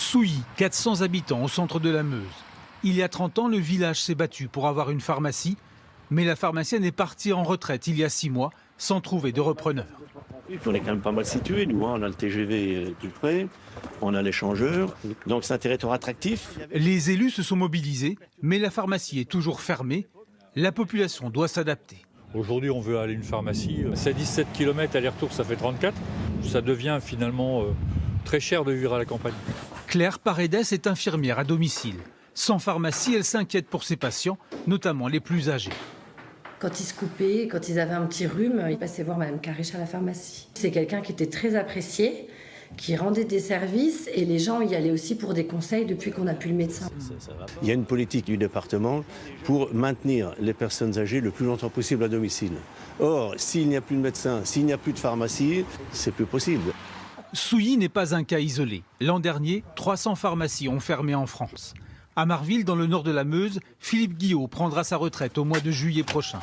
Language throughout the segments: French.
Souilly, 400 habitants au centre de la Meuse. Il y a 30 ans, le village s'est battu pour avoir une pharmacie, mais la pharmacienne est partie en retraite il y a 6 mois sans trouver de repreneur. On est quand même pas mal situé, nous. On a le TGV tout près, on a l'échangeur, donc c'est un territoire attractif. Les élus se sont mobilisés, mais la pharmacie est toujours fermée. La population doit s'adapter. Aujourd'hui, on veut aller à une pharmacie. C'est 17 km aller-retour, ça fait 34. Ça devient finalement très cher de vivre à la campagne. Claire Paredes est infirmière à domicile. Sans pharmacie, elle s'inquiète pour ses patients, notamment les plus âgés. Quand ils se coupaient, quand ils avaient un petit rhume, ils passaient voir Mme Cariche à la pharmacie. C'est quelqu'un qui était très apprécié, qui rendait des services et les gens y allaient aussi pour des conseils depuis qu'on n'a plus le médecin. Il y a une politique du département pour maintenir les personnes âgées le plus longtemps possible à domicile. Or, s'il n'y a plus de médecin, s'il n'y a plus de pharmacie, c'est plus possible. Souilly n'est pas un cas isolé. L'an dernier, 300 pharmacies ont fermé en France. À Marville, dans le nord de la Meuse, Philippe Guillot prendra sa retraite au mois de juillet prochain.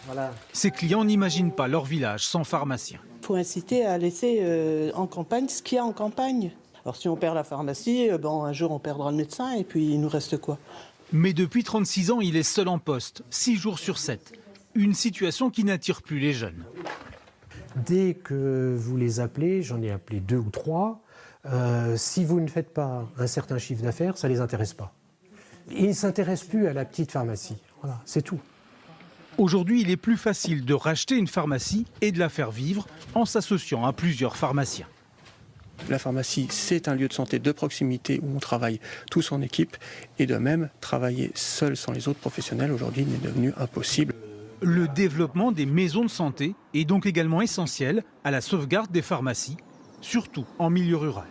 Voilà. Ses clients n'imaginent pas leur village sans pharmacien. Il faut inciter à laisser en campagne ce qu'il y a en campagne. Alors si on perd la pharmacie, un jour on perdra le médecin et puis il nous reste quoi? Mais depuis 36 ans, il est seul en poste, 6 jours sur 7. Une situation qui n'attire plus les jeunes. Dès que vous les appelez, j'en ai appelé 2 ou 3, si vous ne faites pas un certain chiffre d'affaires, ça ne les intéresse pas. Ils ne s'intéressent plus à la petite pharmacie. Voilà, c'est tout. Aujourd'hui, il est plus facile de racheter une pharmacie et de la faire vivre en s'associant à plusieurs pharmaciens. La pharmacie, c'est un lieu de santé de proximité où on travaille tous en équipe et de même, travailler seul sans les autres professionnels aujourd'hui n'est devenu impossible. Le développement des maisons de santé est donc également essentiel à la sauvegarde des pharmacies, surtout en milieu rural.